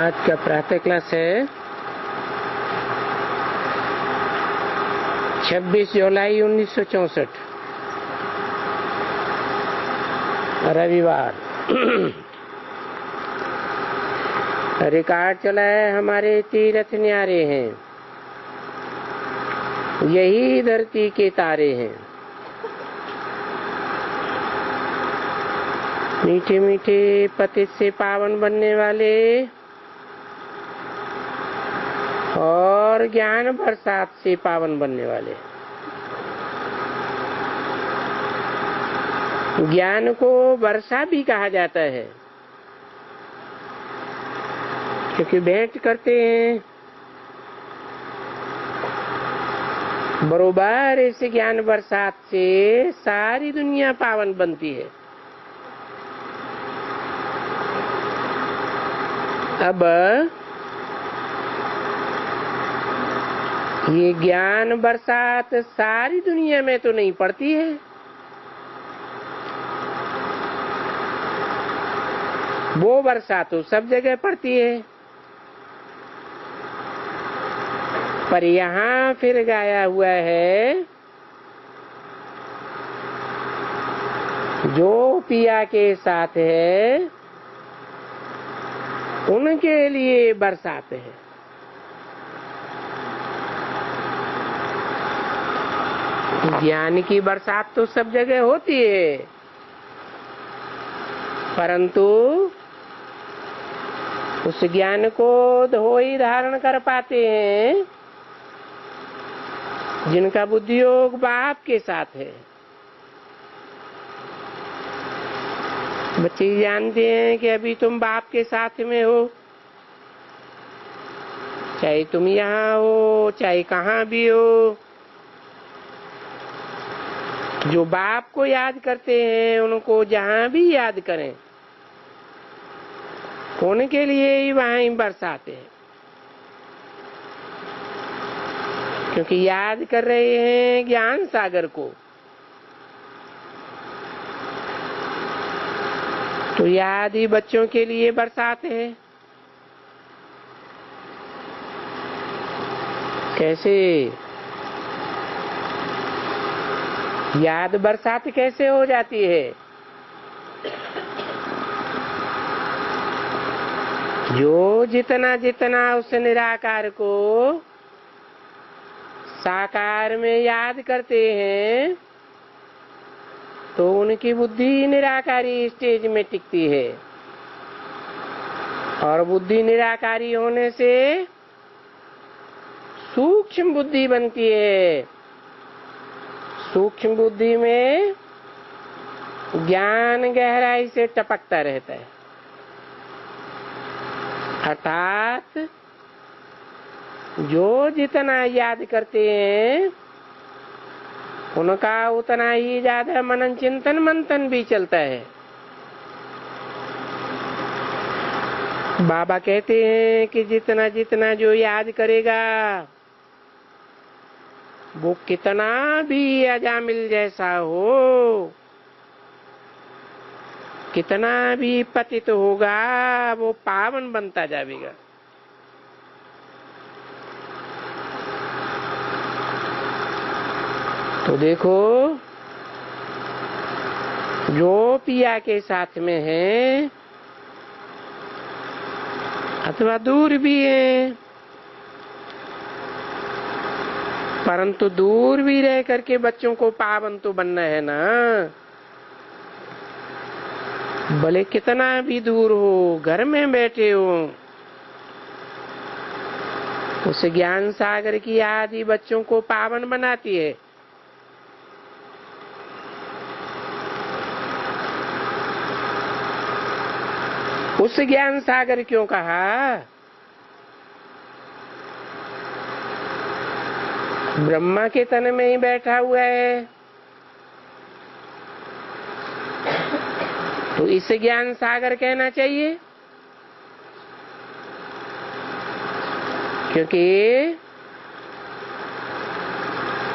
आज का प्रातः क्लास है 26 जुलाई 1964 रविवार। रिकॉर्ड चला है हमारे तीरथ न्यारे हैं, यही धरती के तारे हैं। मीठे मीठे पतित से पावन बनने वाले और ज्ञान बरसात से पावन बनने वाले। ज्ञान को वर्षा भी कहा जाता है, क्योंकि भेंट करते हैं बरोबर इस ज्ञान बरसात से सारी दुनिया पावन बनती है। अब ये ज्ञान बरसात सारी दुनिया में तो नहीं पड़ती है, वो बरसात तो सब जगह पड़ती है, पर यहाँ फिर गाया हुआ है जो पिया के साथ है उनके लिए बरसात है। ज्ञान की बरसात तो सब जगह होती है, परंतु उस ज्ञान को वही धारण कर पाते हैं जिनका बुद्धि योग बाप के साथ है। बच्चे जानते हैं कि अभी तुम बाप के साथ में हो, चाहे तुम यहाँ हो चाहे कहाँ भी हो। जो बाप को याद करते हैं उनको जहाँ भी याद करें होने के लिए ही वहाँ ही बरसाते हैं, क्योंकि याद कर रहे हैं ज्ञान सागर को। तो याद ही बच्चों के लिए बरसात है। कैसे याद बरसात कैसे हो जाती है? जो जितना जितना उस निराकार को साकार में याद करते हैं तो उनकी बुद्धि निराकारी स्टेज में टिकती है, और बुद्धि निराकारी होने से सूक्ष्म बुद्धि बनती है। सूक्ष्म बुद्धि में ज्ञान गहराई से टपकता रहता है, अर्थात जो जितना याद करते हैं उनका उतना ही ज्यादा मनन चिंतन मंथन भी चलता है। बाबा कहते हैं कि जितना जितना जो याद करेगा वो कितना भी अजामिल जैसा हो, कितना भी पतित होगा, वो पावन बनता जाएगा। तो देखो, जो पिया के साथ में है अथवा दूर भी है, परंतु दूर भी रह करके बच्चों को पावन तो बनना है ना। भले कितना भी दूर हो, घर में बैठे हो, उस ज्ञान सागर की याद ही बच्चों को पावन बनाती है। उस ज्ञान सागर क्यों कहा? ब्रह्मा के तन में ही बैठा हुआ है, तो इसे ज्ञान सागर कहना चाहिए, क्योंकि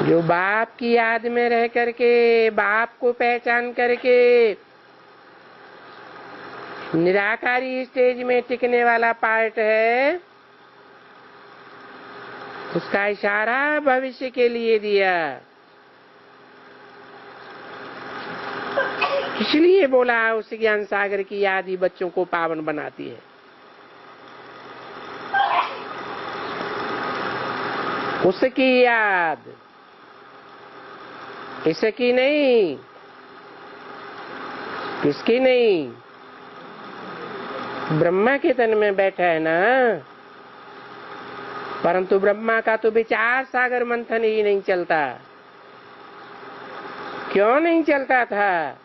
जो बाप की याद में रह करके बाप को पहचान करके निराकारी स्टेज में टिकने वाला पार्ट है, उसका इशारा भविष्य के लिए दिया। इसलिए बोला उस ज्ञान सागर की याद ही बच्चों को पावन बनाती है। उसकी याद, इसकी नहीं। किसकी नहीं? ब्रह्मा के तन में बैठा है ना। परंतु ब्रह्मा का तो विचार सागर मंथन ही नहीं चलता। क्यों नहीं चलता था?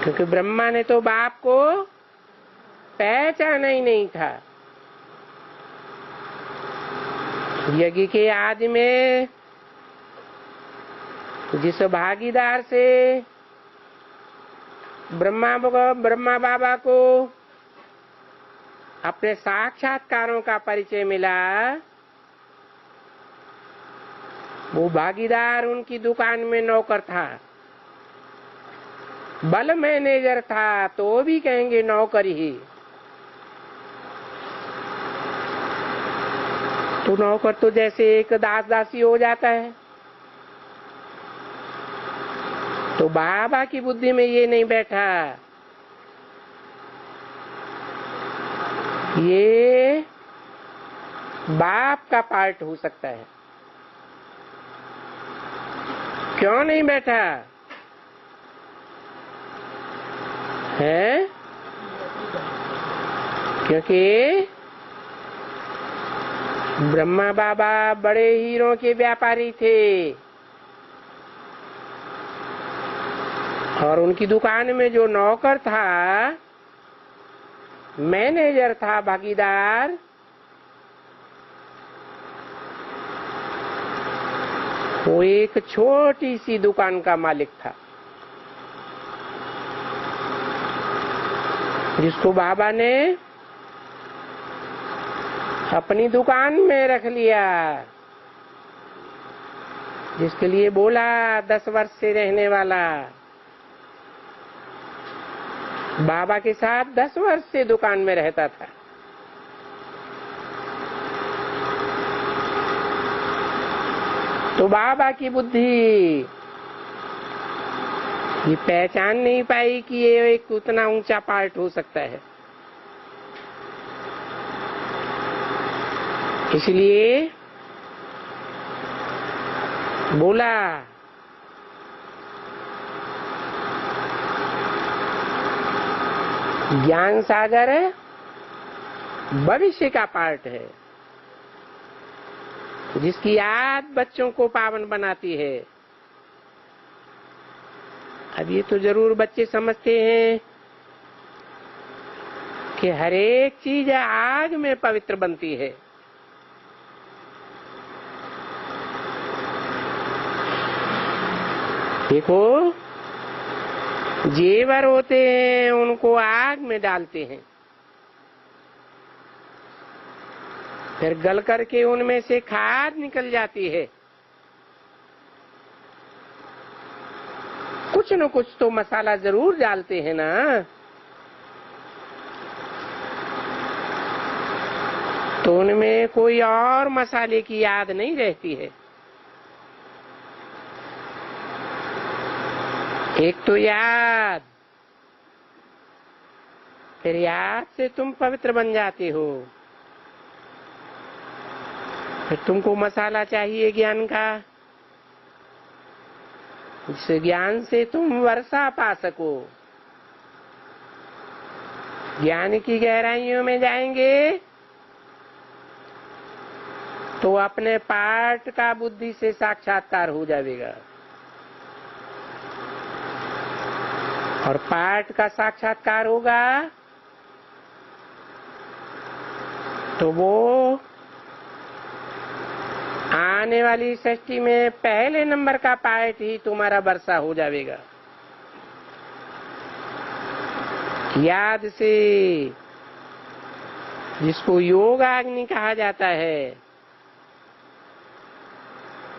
क्योंकि ब्रह्मा ने तो बाप को पहचाना ही नहीं था। यज्ञ के आदि में जिस भागीदार से ब्रह्मा बाबा को अपने साक्षात्कारों का परिचय मिला, वो भागीदार उनकी दुकान में नौकर था। बल मैनेजर था तो भी कहेंगे नौकर ही। तो नौकर तो जैसे एक दास दासी हो जाता है। तो बाबा की बुद्धि में ये नहीं बैठा, ये बाप का पार्ट हो सकता है। क्यों नहीं बैठा है? क्योंकि ब्रह्मा बाबा बड़े हीरों के व्यापारी थे और उनकी दुकान में जो नौकर था, मैनेजर था, भागीदार, वो एक छोटी सी दुकान का मालिक था, जिसको बाबा ने अपनी दुकान में रख लिया, जिसके लिए बोला 10 वर्ष से रहने वाला। बाबा के साथ 10 वर्ष से दुकान में रहता था। तो बाबा की बुद्धि ये पहचान नहीं पाई कि ये एक उतना ऊंचा पार्ट हो सकता है। इसलिए बोला ज्ञान सागर भविष्य का पार्ट है, जिसकी याद बच्चों को पावन बनाती है। अब ये तो जरूर बच्चे समझते हैं कि हर एक चीज आग में पवित्र बनती है। देखो, जेवर होते हैं उनको आग में डालते हैं, फिर गल करके उनमें से खाद निकल जाती है। कुछ न कुछ तो मसाला जरूर डालते हैं ना। तो उनमें कोई और मसाले की याद नहीं रहती है। एक तो याद, फिर याद से तुम पवित्र बन जाते हो। फिर तुमको मसाला चाहिए ज्ञान का, जिस ज्ञान से तुम वर्षा पा सको। ज्ञान की गहराइयों में जाएंगे तो अपने पाठ का बुद्धि से साक्षात्कार हो जाएगा, और पाठ का साक्षात्कार होगा तो वो आने वाली सृष्टि में पहले नंबर का पाठ ही तुम्हारा वर्षा हो जाएगा। याद से, जिसको योगाग्नि कहा जाता है,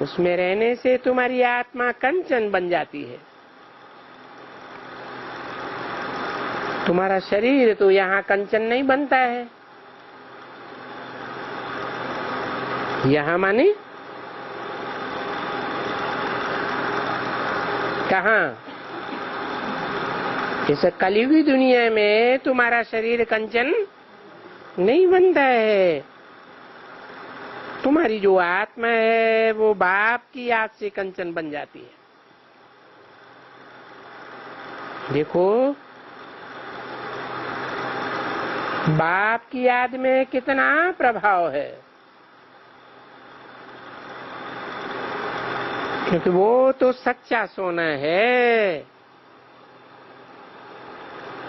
उसमें रहने से तुम्हारी आत्मा कंचन बन जाती है। तुम्हारा शरीर तो यहाँ कंचन नहीं बनता है। यहाँ माने कहाँ? इस कलियुगी दुनिया में तुम्हारा शरीर कंचन नहीं बनता है। तुम्हारी जो आत्मा है वो बाप की याद से कंचन बन जाती है। देखो, बाप की याद में कितना प्रभाव है, क्योंकि वो तो सच्चा सोना है।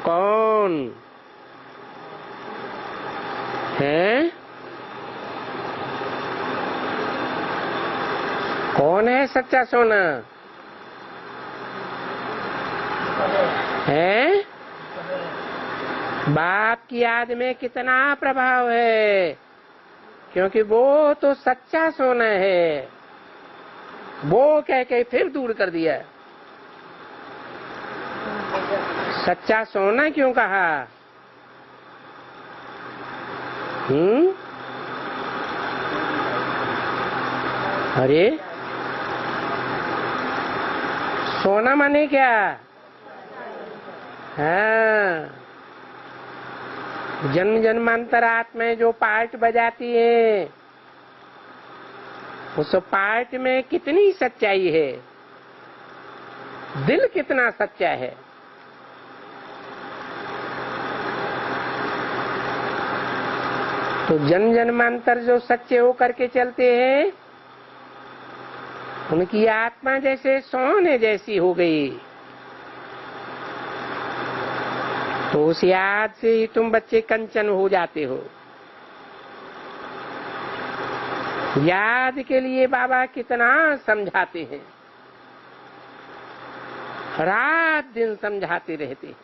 कौन है? कौन है सच्चा सोना? है? बाप की याद में कितना प्रभाव है, क्योंकि वो तो सच्चा सोना है। वो कह के फिर दूर कर दिया। सच्चा सोना क्यों कहा? अरे सोना माने क्या? हाँ, जन्म जन्मांतर आत्माएं जो पार्ट बजाती है, उस पार्ट में कितनी सच्चाई है, दिल कितना सच्चा है। तो जन्म जन्मांतर जो सच्चे होकर के चलते हैं, उनकी आत्मा जैसे सोने जैसी हो गई। तो उस याद से ही तुम बच्चे कंचन हो जाते हो। याद के लिए बाबा कितना समझाते हैं, रात दिन समझाते रहते हैं।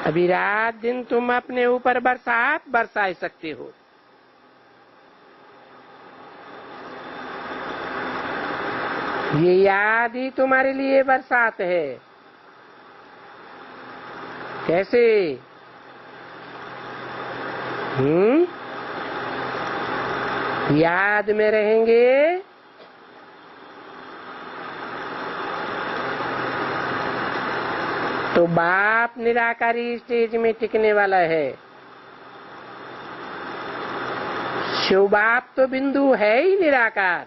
अभी रात दिन तुम अपने ऊपर बरसात बरसा सकते हो। ये याद ही तुम्हारे लिए बरसात है। कैसे? याद में रहेंगे तो बाप निराकारी स्टेज में टिकने वाला है। शिव बाप तो बिंदु है ही निराकार,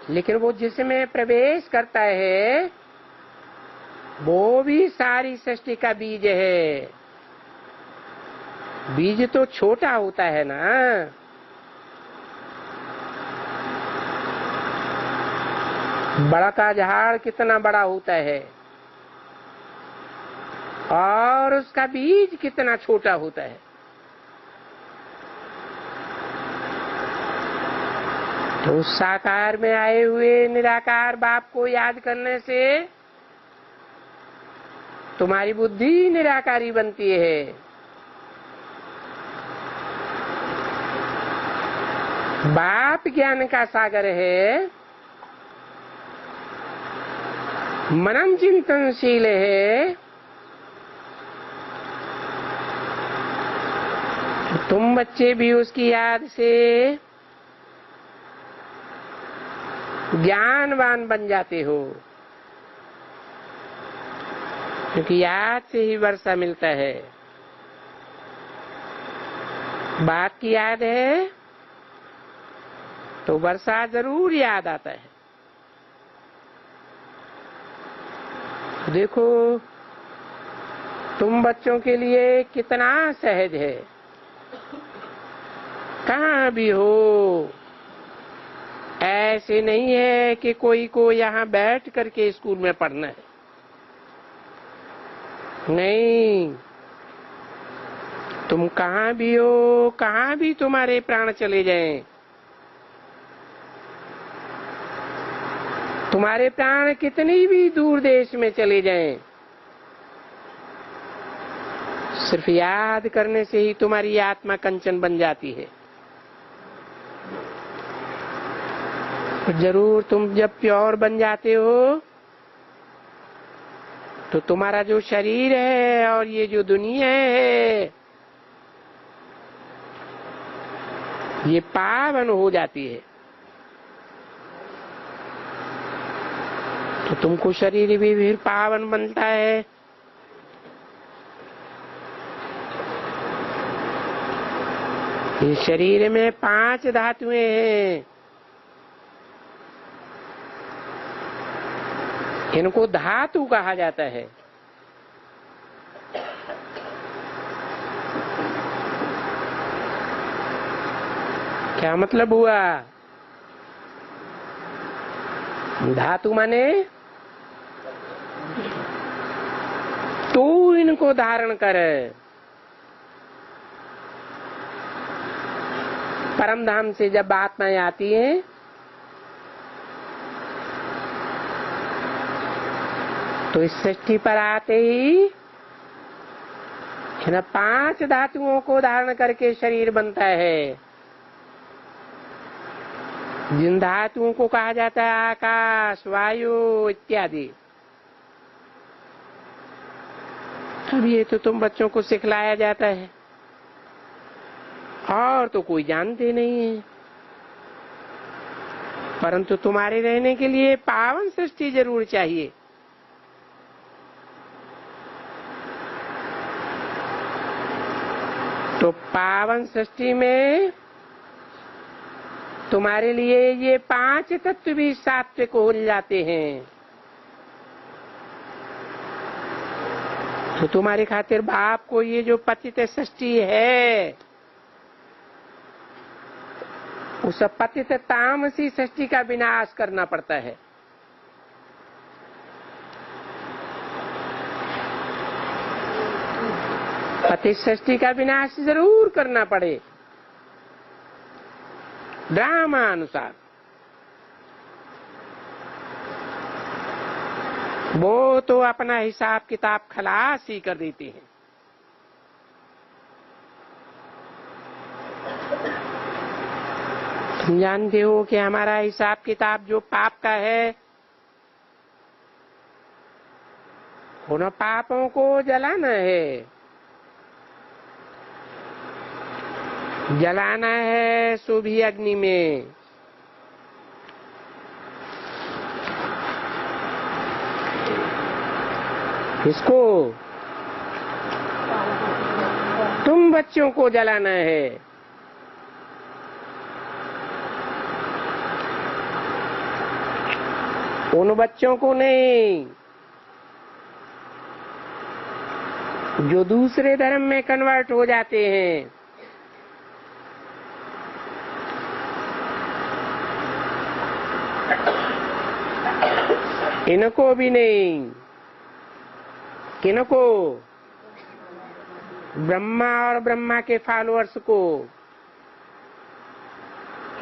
लेकिन वो जिसमें प्रवेश करता है वो भी सारी सृष्टि का बीज है। बीज तो छोटा होता है ना, बड़ा का झाड़ कितना बड़ा होता है और उसका बीज कितना छोटा होता है। तो उस साकार में आए हुए निराकार बाप को याद करने से तुम्हारी बुद्धि निराकारी बनती है। बाप ज्ञान का सागर है, मनन चिंतनशील है। तुम बच्चे भी उसकी याद से ज्ञानवान बन जाते हो, क्योंकि याद से ही वर्षा मिलता है। बाप की याद है तो वर्षा जरूर याद आता है। देखो, तुम बच्चों के लिए कितना सहज है। कहाँ भी हो, ऐसे नहीं है कि कोई को यहाँ बैठ करके स्कूल में पढ़ना है। नहीं, तुम कहाँ भी हो, कहाँ भी तुम्हारे प्राण चले जाएं, तुम्हारे प्राण कितनी भी दूर देश में चले जाएं, सिर्फ याद करने से ही तुम्हारी आत्मा कंचन बन जाती है। जरूर तुम जब प्योर बन जाते हो तो तुम्हारा जो शरीर है और ये जो दुनिया है ये पावन हो जाती है। तो तुमको शरीर भी फिर पावन बनता है। इस शरीर में 5 धातुएं हैं। इनको धातु कहा जाता है। क्या मतलब हुआ? धातु माने तू इनको धारण कर। परम धाम से जब आत्माएं आती हैं तो इस सृष्टि पर आते ही इन 5 धातुओं को धारण करके शरीर बनता है। जिन धातुओं को कहा जाता है आकाश, वायु इत्यादि। अब ये तो तुम बच्चों को सिखलाया जाता है और तो कोई जानते नहीं है। परंतु तुम्हारे रहने के लिए पावन सृष्टि जरूर चाहिए। तो पावन सृष्टि में तुम्हारे लिए ये 5 तत्व भी सात्विक हो जाते हैं। तो तुम्हारे खातिर बाप को ये जो पतित सृष्टि है उस पतित तामसी सृष्टि का विनाश करना पड़ता है। पतित सृष्टि का विनाश जरूर करना पड़े ड्रामा अनुसार। वो तो अपना हिसाब किताब खलास ही कर देते हैं। तुम जानते हो कि हमारा हिसाब किताब जो पाप का है उन पापों को जलाना है। जलाना है सुभी अग्नि में। किसको? तुम बच्चों को जलाना है। उन बच्चों को नहीं जो दूसरे धर्म में कन्वर्ट हो जाते हैं। इनको भी नहीं। किनको? ब्रह्मा और ब्रह्मा के फॉलोअर्स को।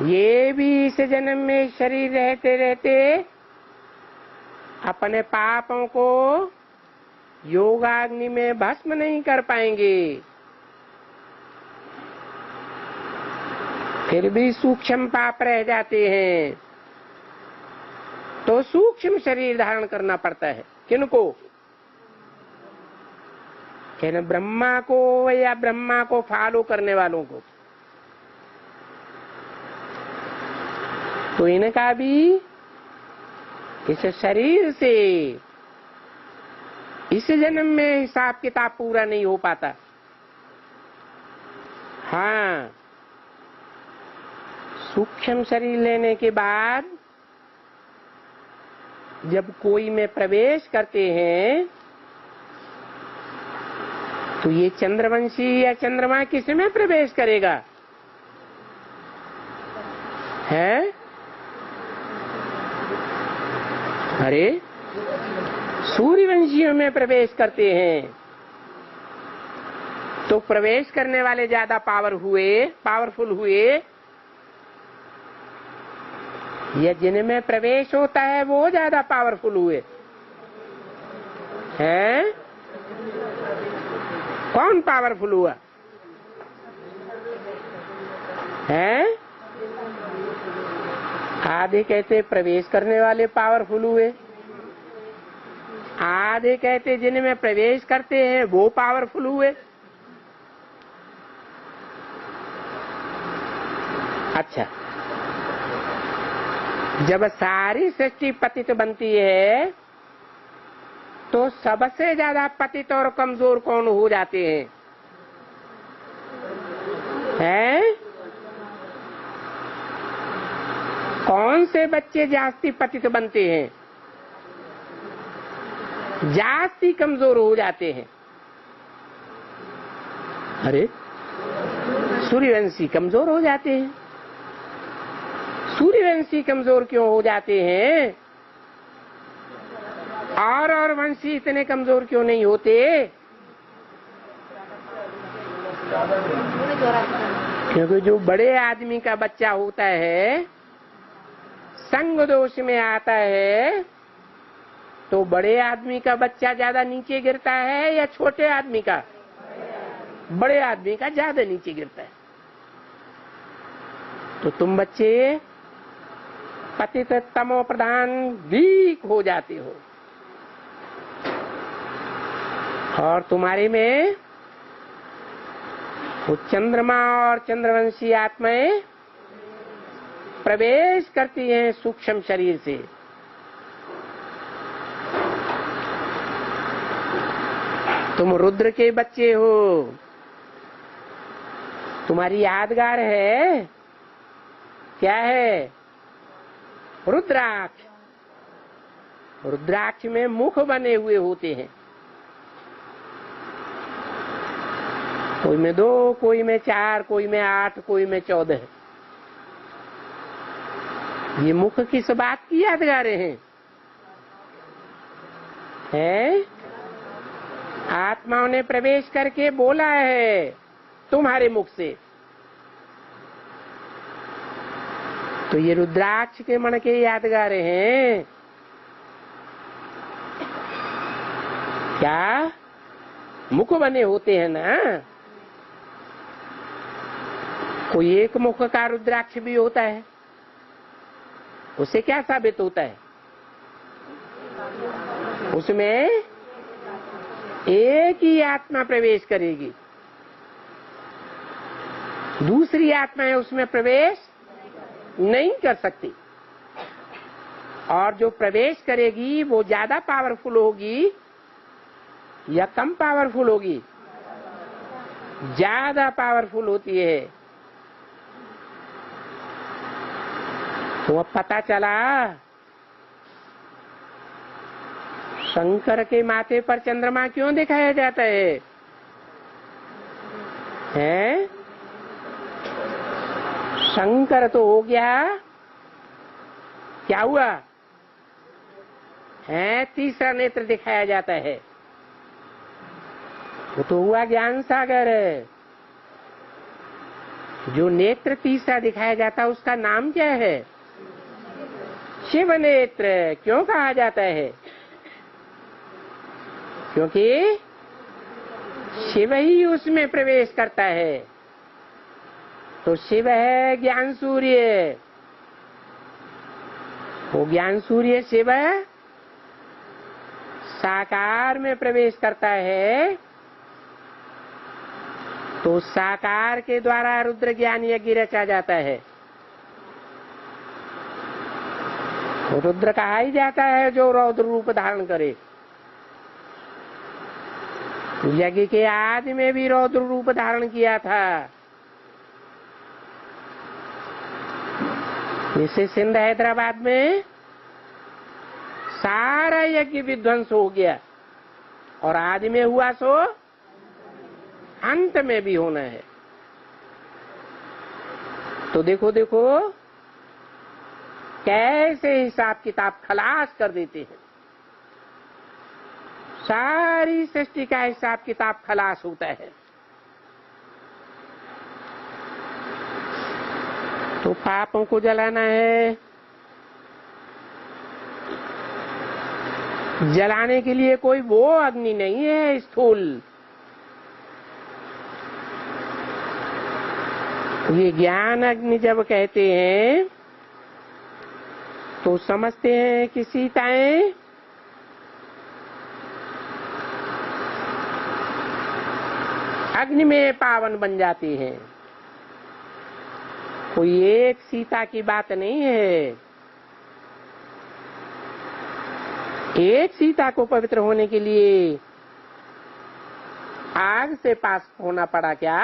ये भी इस जन्म में शरीर रहते रहते अपने पापों को योगाग्नि में भस्म नहीं कर पाएंगे। फिर भी सूक्ष्म पाप रह जाते हैं तो सूक्ष्म शरीर धारण करना पड़ता है। किनको? कहना ब्रह्मा को या ब्रह्मा को फॉलो करने वालों को। तो इनका भी इस शरीर से इस जन्म में हिसाब किताब पूरा नहीं हो पाता। हाँ, सूक्ष्म शरीर लेने के बाद जब कोई में प्रवेश करते हैं तो ये चंद्रवंशी या चंद्रमा किस में प्रवेश करेगा? है? अरे सूर्यवंशियों में प्रवेश करते हैं। तो प्रवेश करने वाले ज्यादा पावरफुल हुए या जिनमें प्रवेश होता है वो ज्यादा पावरफुल हुए? हैं? कौन पावरफुल हुआ? हैं? आधे कहते प्रवेश करने वाले पावरफुल हुए आधे कहते जिनमें प्रवेश करते हैं वो पावरफुल हुए। अच्छा, जब सारी सृष्टि पतित बनती है तो सबसे ज्यादा पतित और कमजोर कौन हो जाते हैं? कौन से बच्चे जास्ती पतित बनते हैं, जास्ती कमजोर हो जाते हैं? अरे सूर्यवंशी कमजोर हो जाते हैं। सूर्यवंशी कमजोर क्यों हो जाते हैं? और वंशी इतने कमजोर क्यों नहीं होते? क्योंकि जो बड़े आदमी का बच्चा होता है संग दोष में आता है तो बड़े आदमी का बच्चा ज्यादा नीचे गिरता है या छोटे आदमी का? बड़े आदमी का ज्यादा नीचे गिरता है। तो तुम बच्चे पतित तमो प्रधान वीक हो जाते हो और तुम्हारे में वो चंद्रमा और चंद्रवंशी आत्माएं प्रवेश करती हैं सूक्ष्म शरीर से। तुम रुद्र के बच्चे हो, तुम्हारी यादगार है क्या है? रुद्राक्ष। रुद्राक्ष में मुख बने हुए होते हैं, कोई में 2, कोई में 4, कोई में 8, कोई में 14। ये मुख किस बात की यादगारें हैं? आत्माओं ने प्रवेश करके बोला है तुम्हारे मुख से। तो ये रुद्राक्ष के मन के यादगारें हैं क्या? मुख बने होते हैं ना। कोई एक मुख का रुद्राक्ष भी होता है, उससे क्या साबित होता है? उसमें एक ही आत्मा प्रवेश करेगी, दूसरी आत्माएं उसमें प्रवेश नहीं कर सकती। और जो प्रवेश करेगी वो ज्यादा पावरफुल होगी या कम पावरफुल होगी? ज्यादा पावरफुल होती है। तो अब पता चला शंकर के माथे पर चंद्रमा क्यों दिखाया जाता है? शंकर तो हो गया, क्या हुआ? तीसरा नेत्र दिखाया जाता है, वो तो हुआ ज्ञान सागर। जो नेत्र तीसरा दिखाया जाता है उसका नाम क्या है? शिव नेत्र। क्यों कहा जाता है? क्योंकि शिव ही उसमें प्रवेश करता है। तो शिव है ज्ञान सूर्य, वो ज्ञान सूर्य शिव साकार में प्रवेश करता है। तो साकार के द्वारा रुद्र ज्ञान यज्ञ रचा जाता है। रुद्र कहा ही जाता है जो रौद्र रूप धारण करे। यज्ञ के आदि में भी रौद्र रूप धारण किया था। इसे सिंध हैदराबाद में सारा यज्ञ विध्वंस हो गया और आदि में हुआ सो अंत में भी होना है। तो देखो देखो कैसे हिसाब किताब खलास कर देते हैं। सारी सृष्टि का हिसाब किताब खलास होता है। तो पापों को जलाना है, जलाने के लिए कोई वो अग्नि नहीं है स्थूल। ये ज्ञान अग्नि जब कहते हैं तो समझते हैं कि सीताएं अग्नि में पावन बन जाती हैं। कोई एक सीता की बात नहीं है। एक सीता को पवित्र होने के लिए आग से पास होना पड़ा क्या?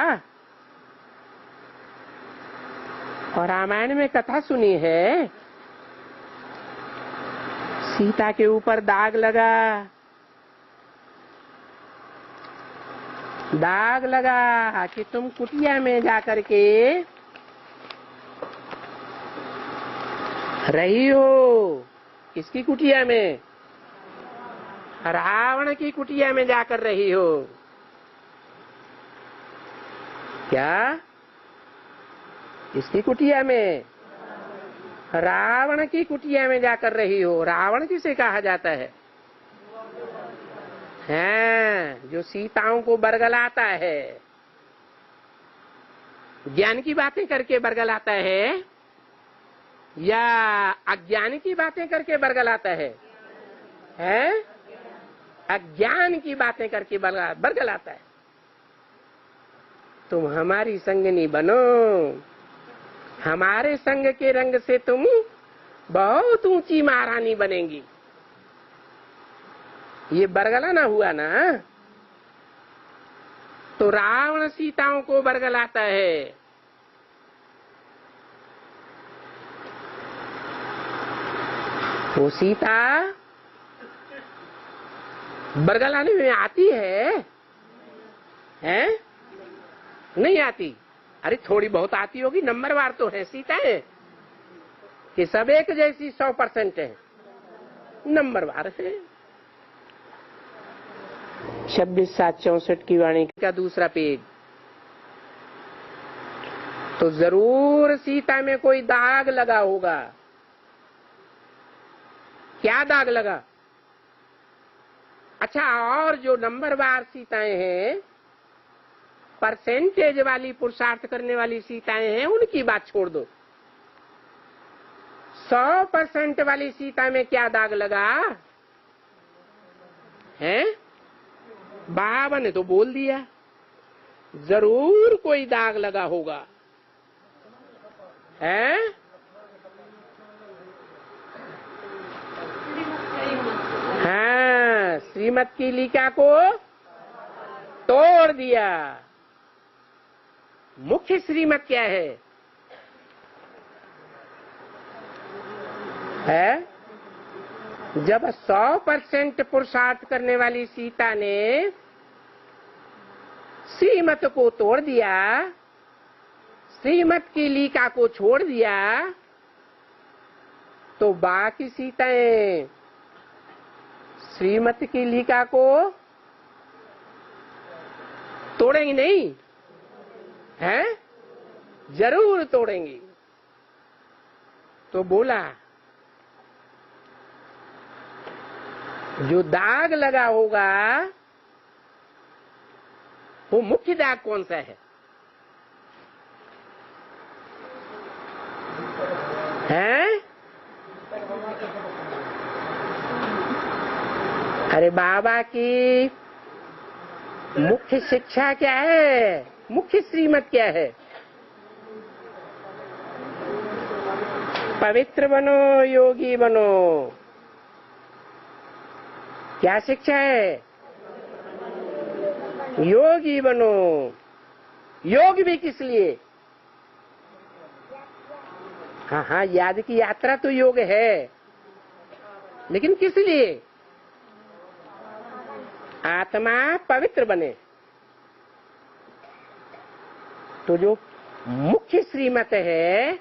और रामायण में कथा सुनी है, सीता के ऊपर दाग लगा कि तुम कुटिया में जाकर के रही हो। किसकी कुटिया में? रावण की कुटिया में जाकर रही हो। क्या? किसकी कुटिया में? रावण की कुटिया में जाकर रही हो। रावण किसे कहा जाता है? जो सीताओं को बरगलाता है, ज्ञान की बातें करके बरगलाता है या अज्ञान की बातें करके बरगलाता है? अज्ञान की बातें करके बरगलाता है। तुम हमारी संगनी बनो, हमारे संग के रंग से तुम बहुत ऊंची महारानी बनेंगी। ये बरगलाना हुआ ना। तो रावण सीताओं को बरगलाता है। वो सीता बरगलाने में आती है? नहीं आती। अरे थोड़ी बहुत आती होगी, नंबरवार तो है सीताएं कि सब एक जैसी 100% है, नंबरवार है। 26/7/64 की वाणी का दूसरा पेज। तो जरूर सीता में कोई दाग लगा होगा। क्या दाग लगा? अच्छा, और जो नंबरवार सीताएं हैं, परसेंटेज वाली पुरुषार्थ करने वाली सीताएं हैं, उनकी बात छोड़ दो। 100% वाली सीता में क्या दाग लगा है? बाबा ने तो बोल दिया, जरूर कोई दाग लगा होगा। श्रीमत की लिका को तोड़ दिया। मुख्य श्रीमत क्या है? जब 100% पुरुषार्थ करने वाली सीता ने श्रीमत को तोड़ दिया, श्रीमत की लिका को छोड़ दिया, तो बाकी सीताएं श्रीमत की लिका को तोड़ेंगी नहीं? जरूर तोड़ेंगी। तो बोला जो दाग लगा होगा वो मुख्य दाग कौन सा है? अरे बाबा की मुख्य शिक्षा क्या है? मुख्य श्रीमत क्या है? पवित्र बनो, योगी बनो। क्या शिक्षा है? योगी बनो। योग भी किस लिए? हाँ, याद की यात्रा तो योग है, लेकिन किस लिए? आत्मा पवित्र बने। तो जो मुख्य श्रीमत है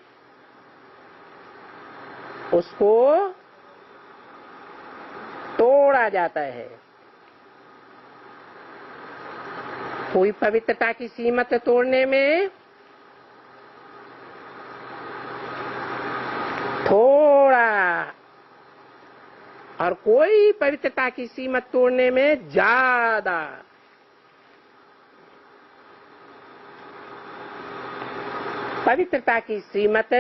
उसको तोड़ा जाता है। कोई पवित्रता की सीमत तोड़ने में थोड़ा, और कोई पवित्रता की सीमत तोड़ने में ज्यादा। पवित्रता की सीमत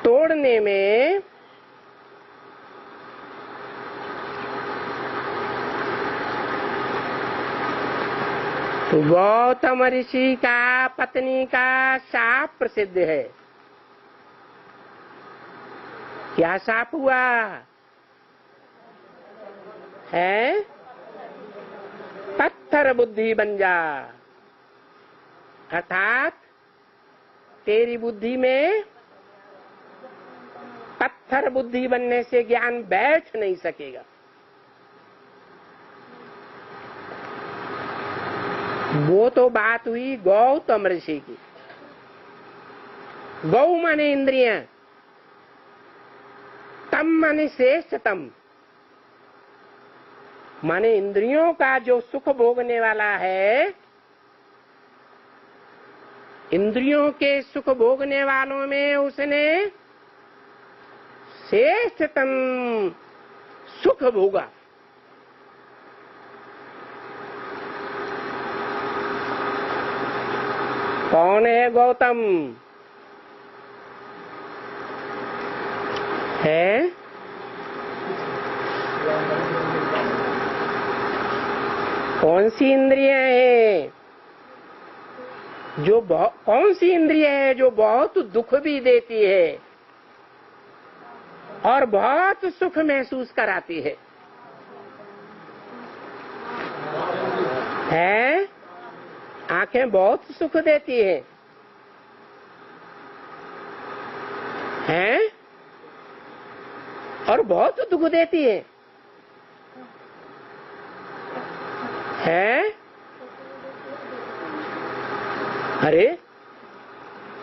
तोड़ने में गौतम ऋषि का पत्नी का शाप प्रसिद्ध है। क्या शाप हुआ है? पत्थर बुद्धि बन जा, अर्थात तेरी बुद्धि में पत्थर बुद्धि बनने से ज्ञान बैठ नहीं सकेगा। वो तो बात हुई गौतम ऋषि की। गौ माने इंद्रियां, तम माने श्रेष्ठतम, माने इंद्रियों का जो सुख भोगने वाला है, इंद्रियों के सुख भोगने वालों में उसने श्रेष्ठतम सुख भोगा। कौन है गौतम? है कौन सी इंद्रिय है जो कौन सी इंद्रिय है जो बहुत दुख भी देती है और बहुत सुख महसूस कराती है? आंखें बहुत सुख देती हैं और बहुत दुख देती है।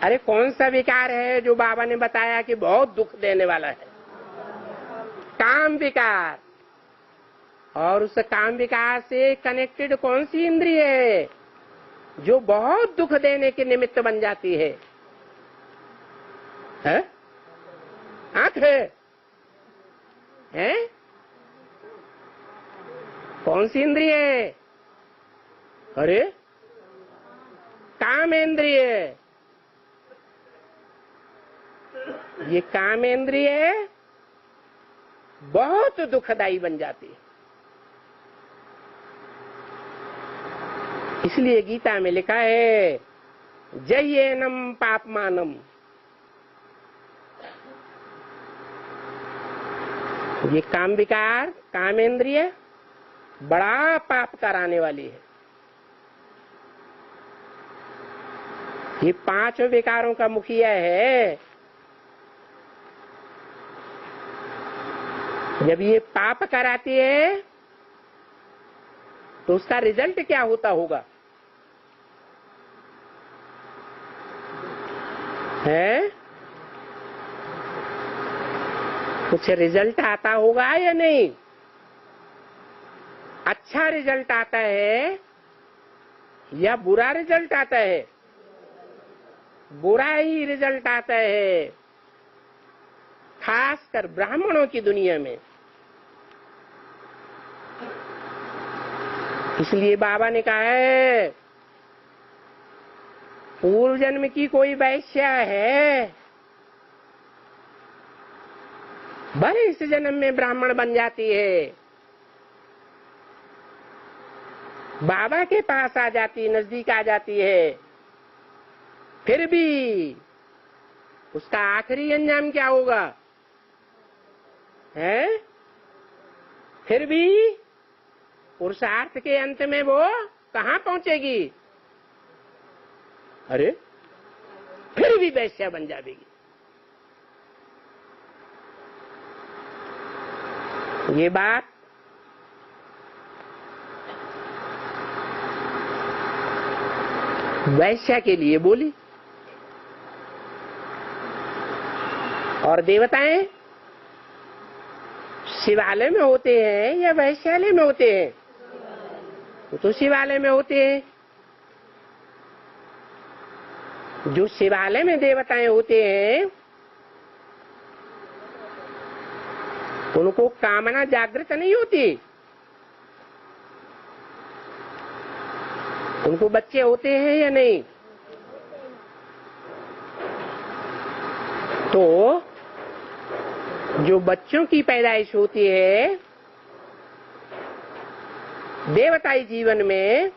अरे कौन सा विकार है जो बाबा ने बताया कि बहुत दुख देने वाला है? काम विकार। और उस काम विकार से कनेक्टेड कौन सी इंद्रिय है जो बहुत दुख देने के निमित्त बन जाती है? आंख है? कौन सी इंद्रिय है? अरे कामेंद्रिय। ये कामेंद्रिय बहुत दुखदाई बन जाती है। इसलिए गीता में लिखा है जयेनम पापमानम। ये काम विकार, कामेंद्रिय बड़ा पाप कराने वाली है। ये 5 विकारों का मुखिया है। जब ये पाप कराती है तो उसका रिजल्ट क्या होता होगा? कुछ रिजल्ट आता होगा या नहीं? अच्छा रिजल्ट आता है या बुरा रिजल्ट आता है? बुरा ही रिजल्ट आता है, खासकर ब्राह्मणों की दुनिया में। इसलिए बाबा ने कहा है पूर्व जन्म की कोई वैश्या है, भले इस जन्म में ब्राह्मण बन जाती है, बाबा के पास आ जाती, नजदीक आ जाती है, फिर भी उसका आखिरी अंजाम क्या होगा? फिर भी पुरुषार्थ के अंत में वो कहाँ पहुंचेगी? अरे फिर भी वैश्या बन जाएगी। ये बात वैश्या के लिए बोली। और देवताएं शिवालय में होते हैं या वैश्यालय में होते हैं? तो शिवालय में होते हैं। जो शिवालय में देवताएं होते हैं उनको कामना जागृत नहीं होती। उनको बच्चे होते हैं या नहीं? तो जो बच्चों की पैदाइश होती है देवताई जीवन में,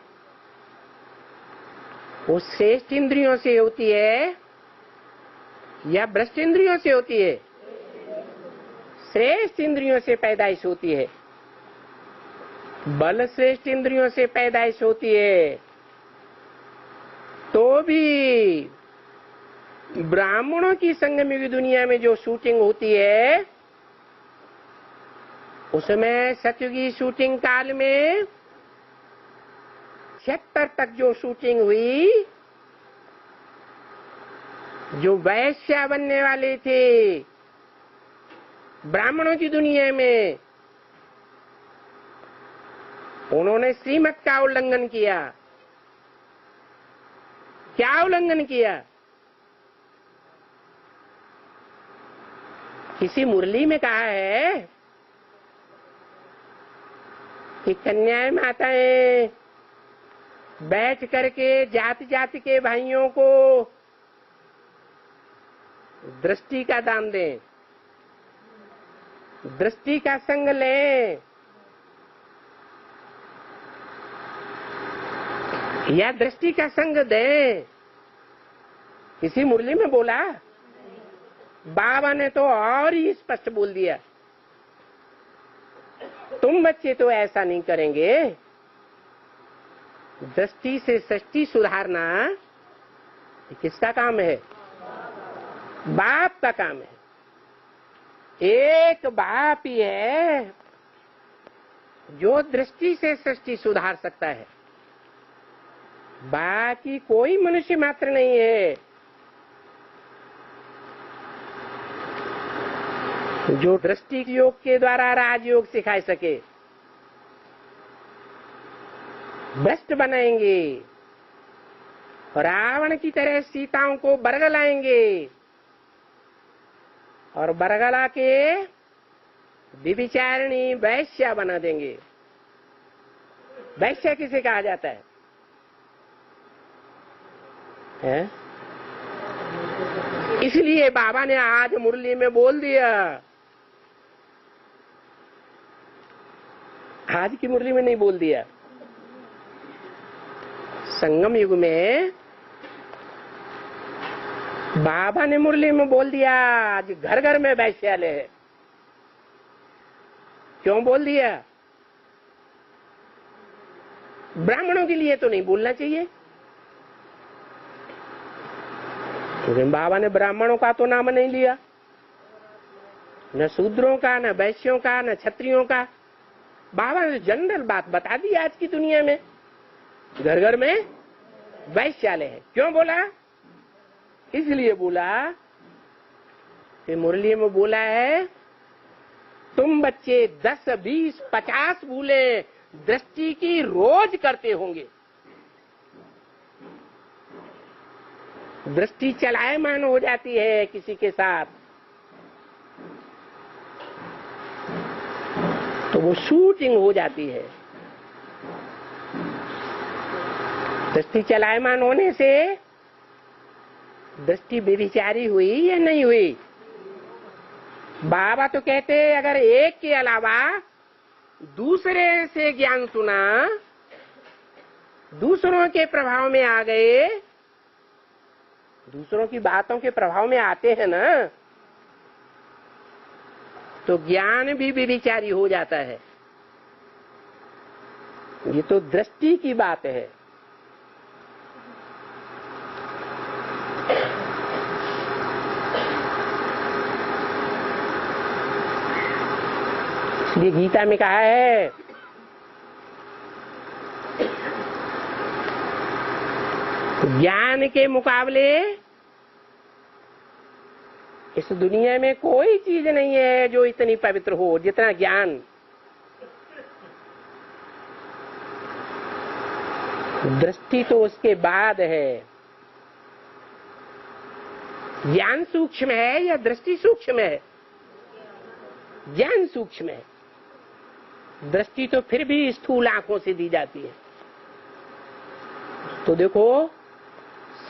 वो श्रेष्ठ इंद्रियों से होती है या भ्रष्ट इंद्रियों से होती है? श्रेष्ठ इंद्रियों से पैदाइश होती है। बल श्रेष्ठ इंद्रियों से पैदाइश होती है, तो भी ब्राह्मणों की संगम की दुनिया में जो शूटिंग होती है, उसमें सतयुगी शूटिंग काल में 76 तक जो शूटिंग हुई, जो वैश्या बनने वाले थे ब्राह्मणों की दुनिया में, उन्होंने श्रीमत का उल्लंघन किया। क्या उल्लंघन किया? किसी मुरली में कहा है कि कन्याएं माताएं बैठ करके जाति जाति के भाइयों को दृष्टि का दान दें, दृष्टि का संग लें, या दृष्टि का संग दें। किसी मुरली में बोला? बाबा ने तो और ही स्पष्ट बोल दिया, तुम बच्चे तो ऐसा नहीं करेंगे। दृष्टि से सृष्टि सुधारना किसका काम है? बाप का काम है। एक बाप ही है जो दृष्टि से सृष्टि सुधार सकता है, बाकी कोई मनुष्य मात्र नहीं है जो दृष्टि योग के द्वारा राजयोग सिखा सके। भ्रष्ट बनाएंगे, रावण की तरह सीताओं को बरगलाएंगे और बरगला के व्यभिचारिणी वैश्या बना देंगे। वैश्या किसे कहा जाता है? इसलिए बाबा ने आज मुरली में बोल दिया, आज की मुरली में नहीं बोल दिया, संगम युग में बाबा ने मुरली में बोल दिया। आज घर घर में वैश्यालय है। क्यों बोल दिया? ब्राह्मणों के लिए तो नहीं बोलना चाहिए, क्योंकि बाबा ने ब्राह्मणों का तो नाम नहीं लिया, न शूद्रों का, न वैश्यों का, न क्षत्रियों का। बाबा ने जनरल बात बता दी। आज की दुनिया में घर घर में वैश्यालय है। क्यों बोला? इसलिए बोला कि मुरली में बोला है, तुम बच्चे 10, 20, 50 भूले दृष्टि की रोज करते होंगे। दृष्टि चलायमान हो जाती है किसी के साथ, तो वो शूटिंग हो जाती है। दृष्टि चलायमान होने से दृष्टि व्यभिचारी हुई या नहीं हुई? बाबा तो कहते अगर एक के अलावा दूसरे से ज्ञान सुना, दूसरों के प्रभाव में आ गए, दूसरों की बातों के प्रभाव में आते हैं ना, तो ज्ञान भी व्यभिचारी हो जाता है। ये तो दृष्टि की बात है। इसलिए गीता में कहा है, ज्ञान के मुकाबले इस दुनिया में कोई चीज नहीं है जो इतनी पवित्र हो जितना ज्ञान। दृष्टि तो उसके बाद है। ज्ञान सूक्ष्म है या दृष्टि सूक्ष्म है? ज्ञान सूक्ष्म है, दृष्टि तो फिर भी स्थूल आंखों से दी जाती है। तो देखो,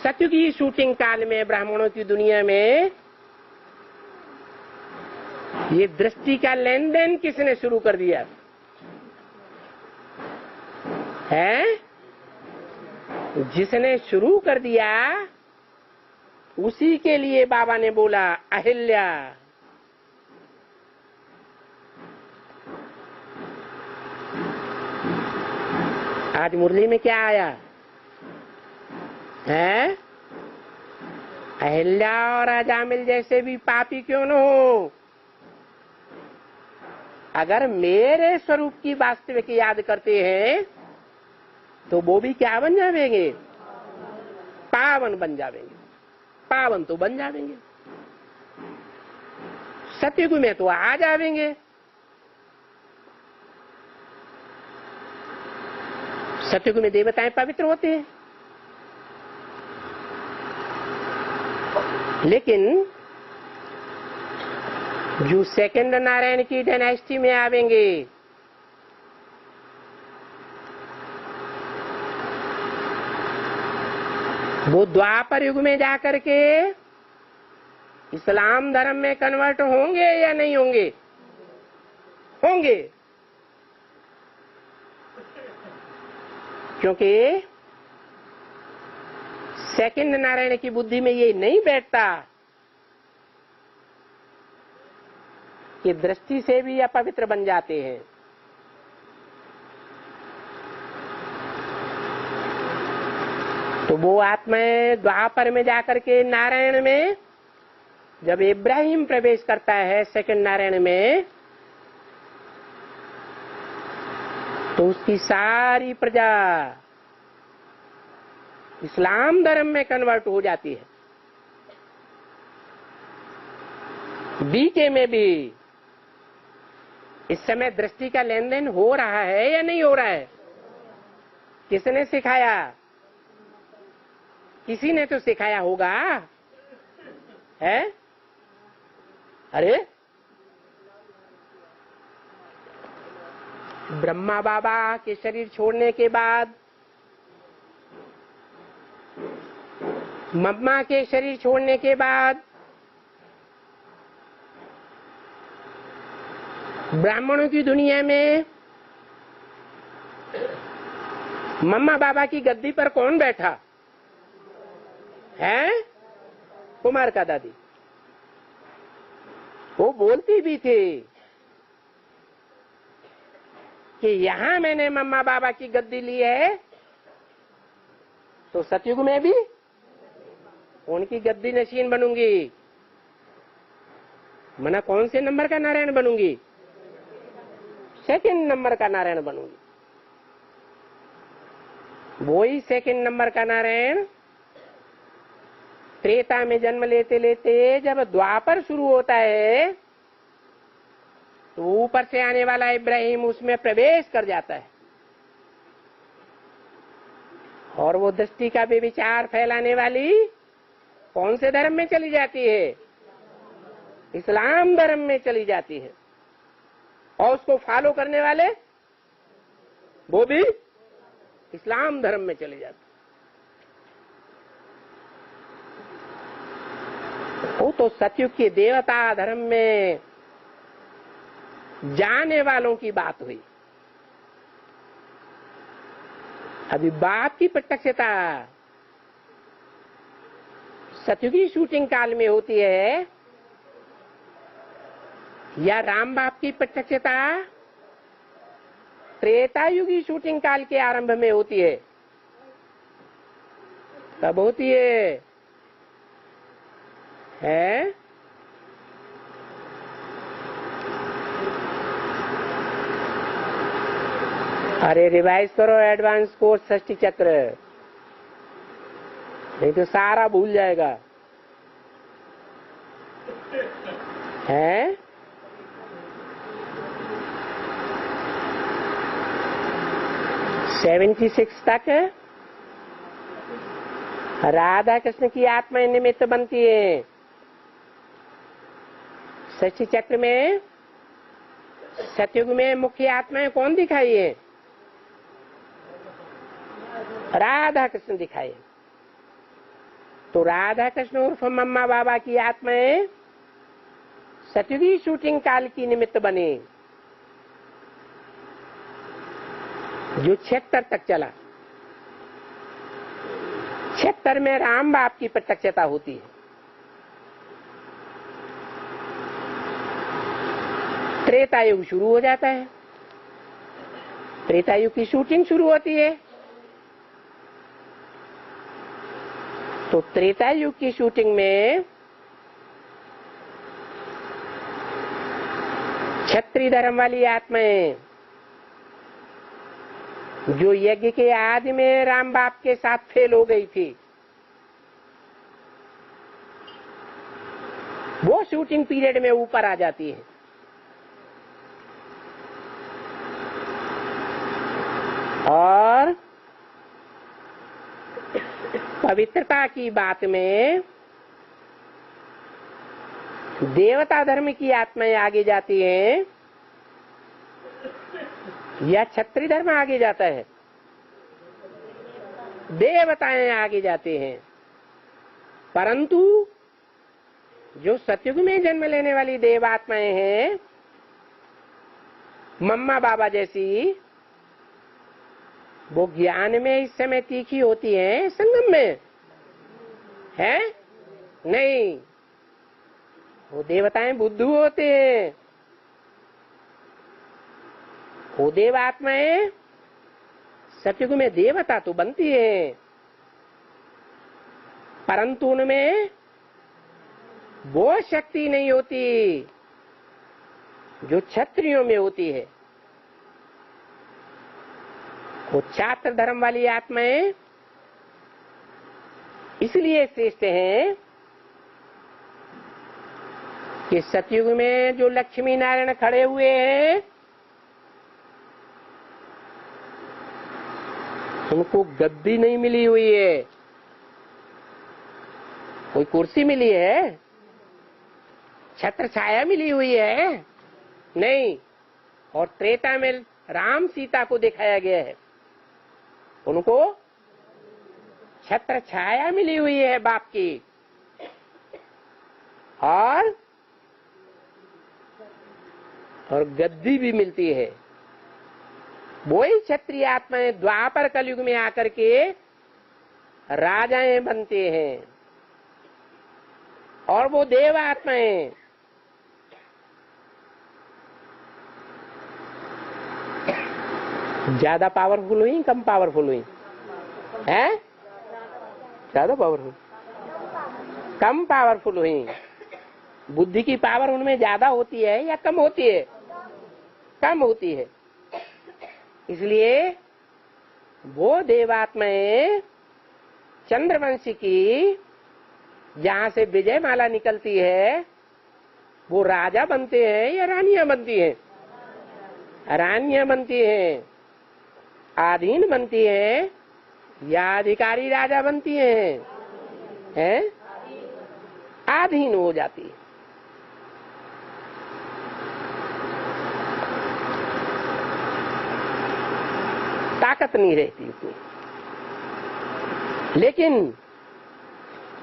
सतयुगी शूटिंग काल में ब्राह्मणों की दुनिया में ये दृष्टि का लेन देन किसने शुरू कर दिया है? जिसने शुरू कर दिया उसी के लिए बाबा ने बोला अहिल्या। आज मुरली में क्या आया है? अहिल्या और अजामिल जैसे भी पापी क्यों न हो, अगर मेरे स्वरूप की वास्तविक याद करते हैं तो वो भी क्या बन जाएंगे? पावन बन जाएंगे। पावन तो बन जाएंगे, सतयुग में तो आ जाएंगे। सतयुग में देवताएं पवित्र होते हैं, लेकिन जो सेकंड नारायण की डायनेस्टी में आवेंगे वो द्वापर युग में जाकर के इस्लाम धर्म में कन्वर्ट होंगे या नहीं होंगे? होंगे, क्योंकि सेकंड नारायण की बुद्धि में ये नहीं बैठता कि दृष्टि से भी अपवित्र बन जाते हैं। तो वो आत्माएं द्वापर में जाकर के नारायण में, जब इब्राहिम प्रवेश करता है सेकंड नारायण में, तो उसकी सारी प्रजा इस्लाम धर्म में कन्वर्ट हो जाती है। बीके में भी इस समय दृष्टि का लेन देन हो रहा है या नहीं हो रहा है? किसने सिखाया? किसी ने तो सिखाया होगा, है? अरे ब्रह्मा बाबा के शरीर छोड़ने के बाद, मम्मा के शरीर छोड़ने के बाद ब्राह्मणों की दुनिया में मम्मा बाबा की गद्दी पर कौन बैठा है? कुमार का दादी। वो बोलती भी थी कि यहां मैंने मम्मा बाबा की गद्दी ली है, तो सतयुग में भी उनकी गद्दी नशीन बनूंगी। मना कौन से नंबर का नारायण बनूंगी? सेकंड नंबर का नारायण बनूंगी। वही सेकंड नंबर का नारायण त्रेता में जन्म लेते लेते जब द्वापर शुरू होता है तो ऊपर से आने वाला इब्राहिम उसमें प्रवेश कर जाता है और वो दृष्टि का बेविचार फैलाने वाली कौन से धर्म में चली जाती है? इस्लाम धर्म में चली जाती है। और उसको फॉलो करने वाले वो भी इस्लाम धर्म में चले जाते। वो तो सतयुग के देवता धर्म में जाने वालों की बात हुई। अभी बाप की प्रत्यक्षता सतयुगी शूटिंग काल में होती है या राम बाप की प्रत्यक्षता त्रेतायुगी शूटिंग काल के आरंभ में होती है? कब होती है? अरे रिवाइज करो एडवांस कोर्स षष्ठी चक्र, नहीं तो सारा भूल जाएगा। है 76 तक राधा कृष्ण की आत्मा निमित्त बनती है। षष्ठी चक्र में सतयुग में मुख्य आत्माएं कौन दिखाई है? राधा कृष्ण दिखाई। तो राधा कृष्ण उर्फ मम्मा बाबा की आत्माएं सतयुगी शूटिंग काल की निमित्त बने, जो 76 तक चला। 76 में राम बाप की प्रत्यक्षता होती है। त्रेता युग शुरू हो जाता है, त्रेता युग की शूटिंग शुरू होती है। तो त्रेता युग की शूटिंग में क्षत्रिय धर्म वाली आत्माएं जो यज्ञ के आदि में राम बाप के साथ फेल हो गई थी, वो शूटिंग पीरियड में ऊपर आ जाती है। और पवित्रता की बात में देवता धर्म की आत्माएं आगे जाती हैं या क्षत्रिय धर्म आगे जाता है? देवताएं आगे जाते हैं। परंतु जो सतयुग में जन्म लेने वाली देवात्माएं हैं, मम्मा बाबा जैसी, वो ज्ञान में इस समय तीखी होती हैं, संगम में है नहीं। वो देवताएं बुद्धू होते हैं। वो देवात्माएं सतयुग में देवता तो बनती है, परंतु उनमें वो शक्ति नहीं होती जो क्षत्रियों में होती है। वो छात्र धर्म वाली आत्माएं इसलिए श्रेष्ठ हैं कि सतयुग में जो लक्ष्मी नारायण खड़े हुए हैं, उनको गद्दी नहीं मिली हुई है, कोई कुर्सी मिली है, छत्र छाया मिली हुई है नहीं। और त्रेता में राम सीता को दिखाया गया है, उनको छत्र छाया मिली हुई है बाप की। और गद्दी भी मिलती है। वही क्षत्रिय आत्माएं द्वापर कलयुग में आकर के राजाएं बनते हैं। और वो देव आत्माएं ज्यादा पावरफुल हुई, कम पावरफुल हुई है? ज्यादा पावरफुल, कम पावरफुल हुई। बुद्धि की पावर उनमें ज्यादा होती है या कम होती है? कम होती है। इसलिए वो देवात्माएं चंद्रवंशी की जहां से विजय माला निकलती है, वो राजा बनते हैं या रानियां बनती हैं? रानियां बनती हैं। आधीन बनती हैं या अधिकारी राजा बनती हैं? हैं? आधीन हो जाती है। ताकत नहीं रहती उतनी। लेकिन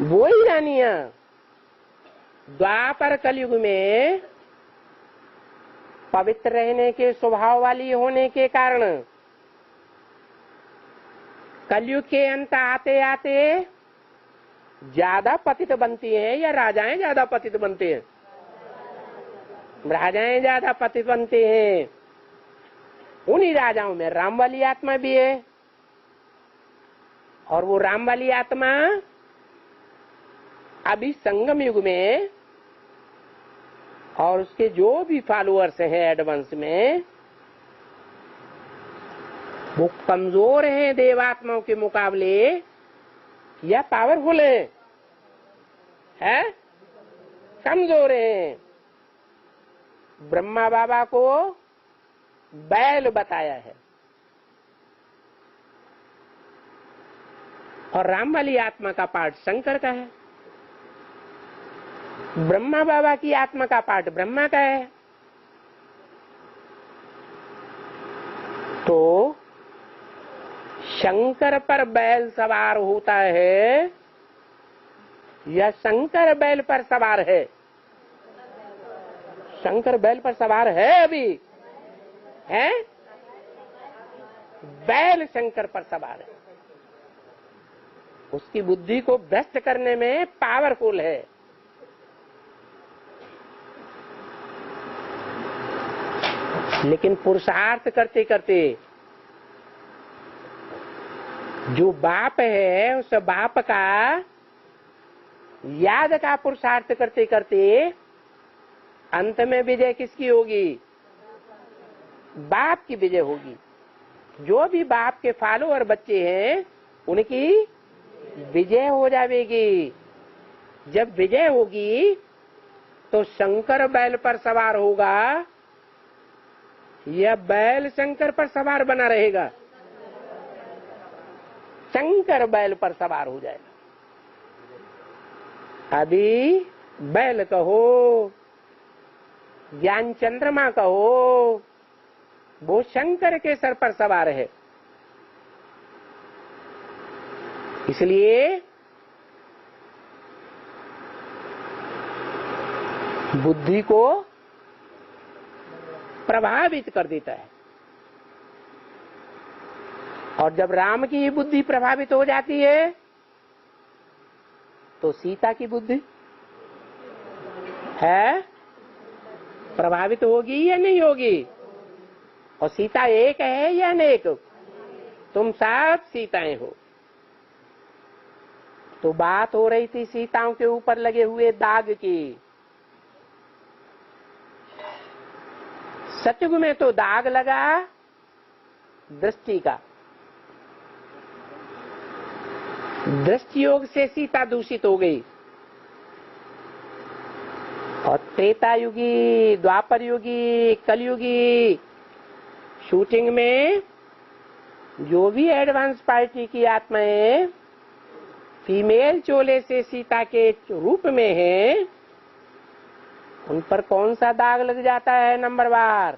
वही रानियां द्वापर कलयुग में पवित्र रहने के स्वभाव वाली होने के कारण कलयुग के अंत आते आते ज्यादा पतित बनती हैं या राजाएं ज्यादा पतित बनते हैं? राजाएं ज्यादा पतित बनते हैं। उन्हीं राजाओं में राम वाली आत्मा भी है। और वो राम वाली आत्मा अभी संगम युग में और उसके जो भी फॉलोअर्स हैं एडवांस में, वो कमजोर हैं देवात्माओं के मुकाबले या पावरफुल है? कमजोर हैं। ब्रह्मा बाबा को बैल बताया है और राम वाली आत्मा का पार्ट शंकर का है। ब्रह्मा बाबा की आत्मा का पार्ट ब्रह्मा का है। तो शंकर पर बैल सवार होता है या शंकर बैल पर सवार है? शंकर बैल पर सवार है अभी है? बैल शंकर पर सवार है। उसकी बुद्धि को भ्रष्ट करने में पावरफुल है। लेकिन पुरुषार्थ करते करते जो बाप है उस बाप का याद का पुरुषार्थ करते करते अंत में विजय किसकी होगी? बाप की विजय होगी। जो भी बाप के फॉलोअर बच्चे हैं उनकी विजय हो जाएगी। जब विजय होगी तो शंकर बैल पर सवार होगा या बैल शंकर पर सवार बना रहेगा? शंकर बैल पर सवार हो जाएगा। अभी बैल कहो, ज्ञान चंद्रमा कहो, वो शंकर के सर पर सवार है। इसलिए बुद्धि को प्रभावित कर देता है। और जब राम की बुद्धि प्रभावित हो जाती है तो सीता की बुद्धि है प्रभावित होगी या नहीं होगी? और सीता एक है या अनेक? तुम सब सीताएं हो। तो बात हो रही थी सीताओं के ऊपर लगे हुए दाग की। सतयुग में तो दाग लगा दृष्टि का। दृष्टि योग से सीता दूषित हो गई। और त्रेता युगी, द्वापर युगी, कलयुगी शूटिंग में जो भी एडवांस पार्टी की आत्माएं फीमेल चोले से सीता के रूप में है, उन पर कौन सा दाग लग जाता है नंबरवार?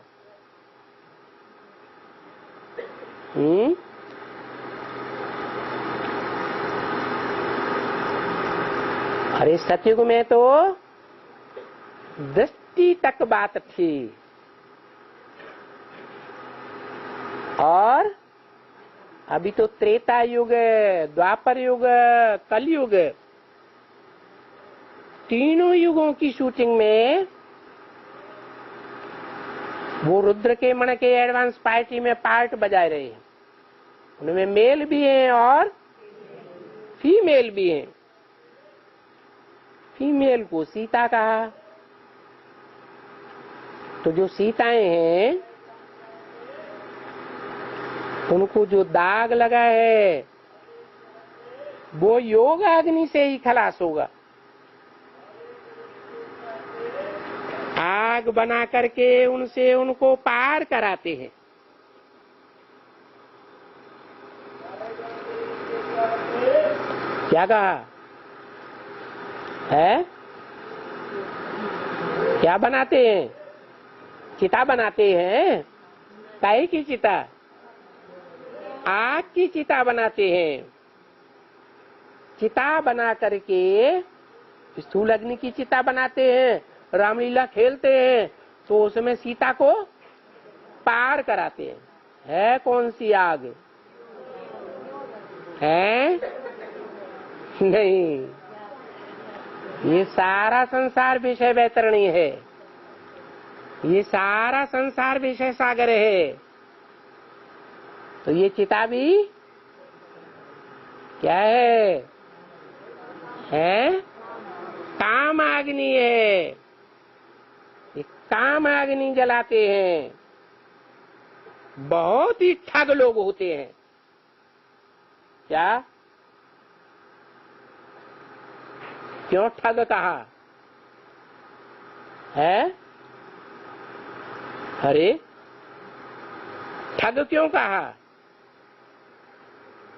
अरे सतयुग में तो दृष्टि तक बात थी। और अभी तो त्रेता युग, द्वापर युग, कलयुग, तीनों युगों की शूटिंग में वो रुद्र के मण के एडवांस पार्टी में पार्ट बजा रहे हैं। उनमें मेल भी हैं और फीमेल भी हैं। फीमेल को सीता कहा। तो जो सीताएं हैं उनको जो दाग लगा है वो योग अग्नि से ही खलास होगा। आग बना करके उनसे उनको पार कराते हैं। क्या कहा है? क्या बनाते हैं? चिता बनाते हैं। काहे की चिता? आग की चिता बनाते हैं। चिता बना करके स्थूल अग्नि की चिता बनाते हैं। रामलीला खेलते हैं तो उसमें सीता को पार कराते हैं। है कौन सी आग? है नहीं, ये सारा संसार विषय वैतरणी है। ये सारा संसार विषय सागर है। तो ये चिता भी क्या है? काम अग्नि है। ये काम अग्नि जलाते हैं। बहुत ही ठग लोग होते हैं। क्या? क्यों ठग कहा है? अरे ठग क्यों कहा?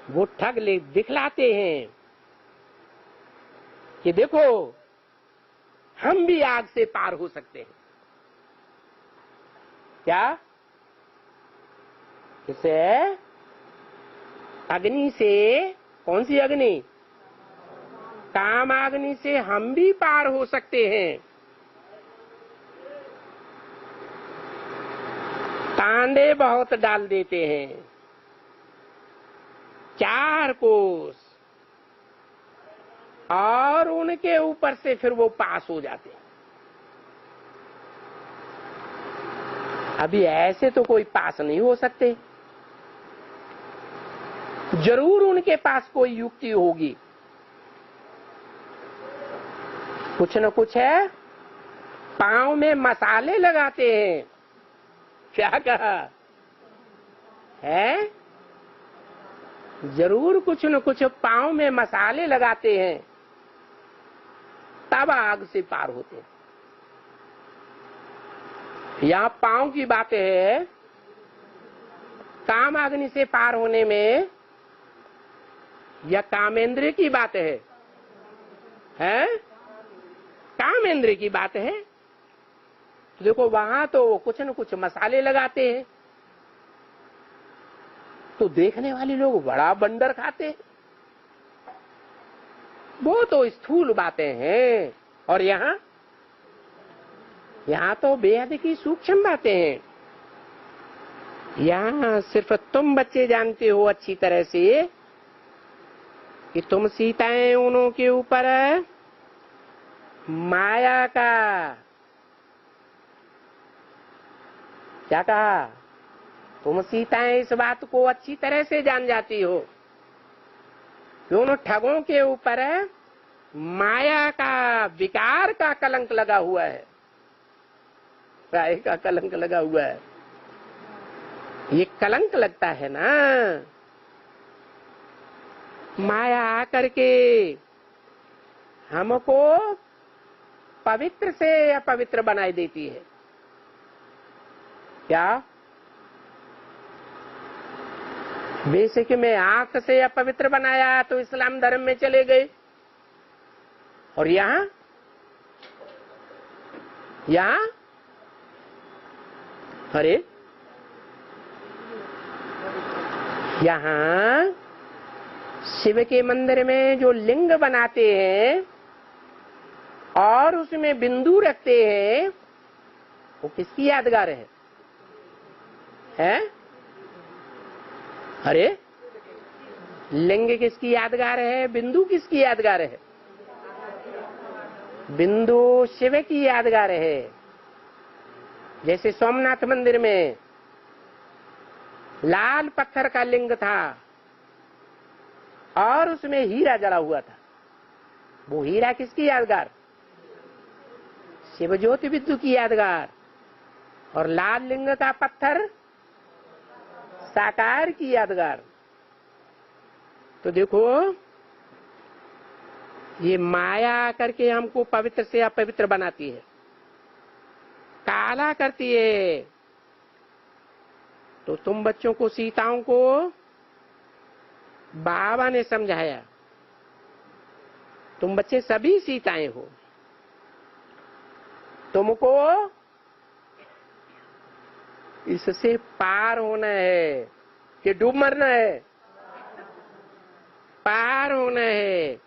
वो ठग ले दिखलाते हैं कि देखो हम भी आग से पार हो सकते हैं। क्या? इसे अग्नि से, कौन सी अग्नि? काम अग्नि से हम भी पार हो सकते हैं। कांडे बहुत डाल देते हैं। 4 कोस और उनके ऊपर से फिर वो पास हो जाते हैं। अभी ऐसे तो कोई पास नहीं हो सकते, जरूर उनके पास कोई युक्ति होगी, कुछ न कुछ है। पांव में मसाले लगाते हैं, क्या कहा है? जरूर कुछ न कुछ पांव में मसाले लगाते हैं, तब आग से पार होते हैं। यहाँ पांव की बात है, काम अग्नि से पार होने में, या कामेंद्रिय की बात है? कामेंद्रिय की बात है। तो देखो वहां तो कुछ न कुछ मसाले लगाते हैं, तो देखने वाले लोग बड़ा बंदर खाते हैं। वो तो स्थूल बातें हैं, और यहाँ तो बेहद की सूक्ष्म बातें हैं। यहाँ सिर्फ तुम बच्चे जानते हो अच्छी तरह से कि तुम सीताएं उनों के ऊपर माया का, क्या कहा? तुम सीताएं इस बात को अच्छी तरह से जान जाती हो कि उन ठगों के ऊपर माया का, विकार का कलंक लगा हुआ है, काय का कलंक लगा हुआ है। ये कलंक लगता है ना, माया आकर के हमको पवित्र से अपवित्र बनाई देती है। क्या? बेसिक में आंख से अपवित्र बनाया तो इस्लाम धर्म में चले गए, और यहाँ अरे यहाँ शिव के मंदिर में जो लिंग बनाते हैं और उसमें बिंदु रखते हैं, वो किसकी यादगार है? अरे लिंग किसकी यादगार है? बिंदु किसकी यादगार है? बिंदु शिव की यादगार है। जैसे सोमनाथ मंदिर में लाल पत्थर का लिंग था और उसमें हीरा जड़ा हुआ था, वो हीरा किसकी यादगार? शिव ज्योति विद्यु की यादगार। और लाल लिंग का पत्थर साकार की यादगार। तो देखो ये माया करके हमको पवित्र से अपवित्र बनाती है, काला करती है। तो तुम बच्चों को, सीताओं को बाबा ने समझाया, तुम बच्चे सभी सीताएं हो, तुमको इससे पार होना है कि डूब मरना है? पार होना है।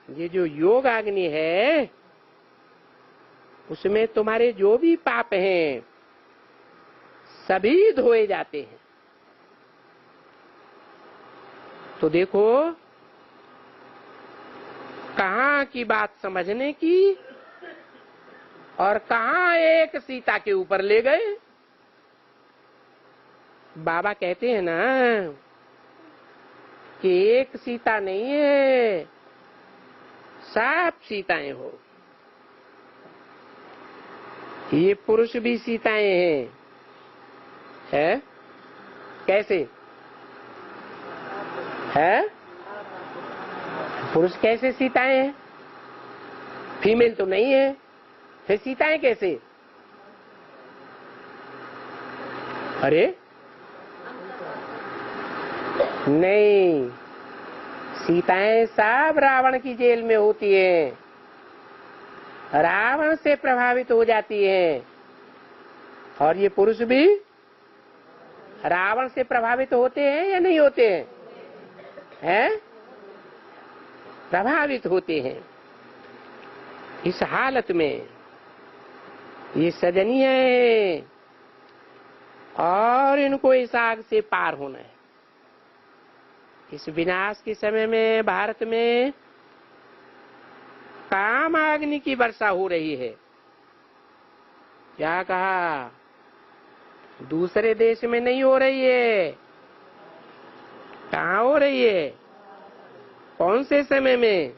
ये जो योग अग्नि है उसमें तुम्हारे जो भी पाप हैं सभी धोए जाते हैं। तो देखो कहाँ की बात समझने की और कहाँ एक सीता के ऊपर ले गए। बाबा कहते हैं ना कि एक सीता नहीं है, सब सीताएं हो। ये पुरुष भी सीताएं हैं, है? कैसे है? पुरुष कैसे सीताएं हैं? फीमेल तो नहीं है, फिर सीताएं कैसे? अरे नहीं, सीताएं सब रावण की जेल में होती हैं, रावण से प्रभावित हो जाती हैं। और ये पुरुष भी रावण से प्रभावित होते हैं या नहीं होते हैं? हैं? प्रभावित होते हैं। इस हालत में ये सजनीय है और इनको इस आग से पार होना है। इस विनाश के समय में भारत में काम अग्नि की वर्षा हो रही है। क्या कहा? दूसरे देश में नहीं हो रही है। कहाँ हो रही है? कौन से समय में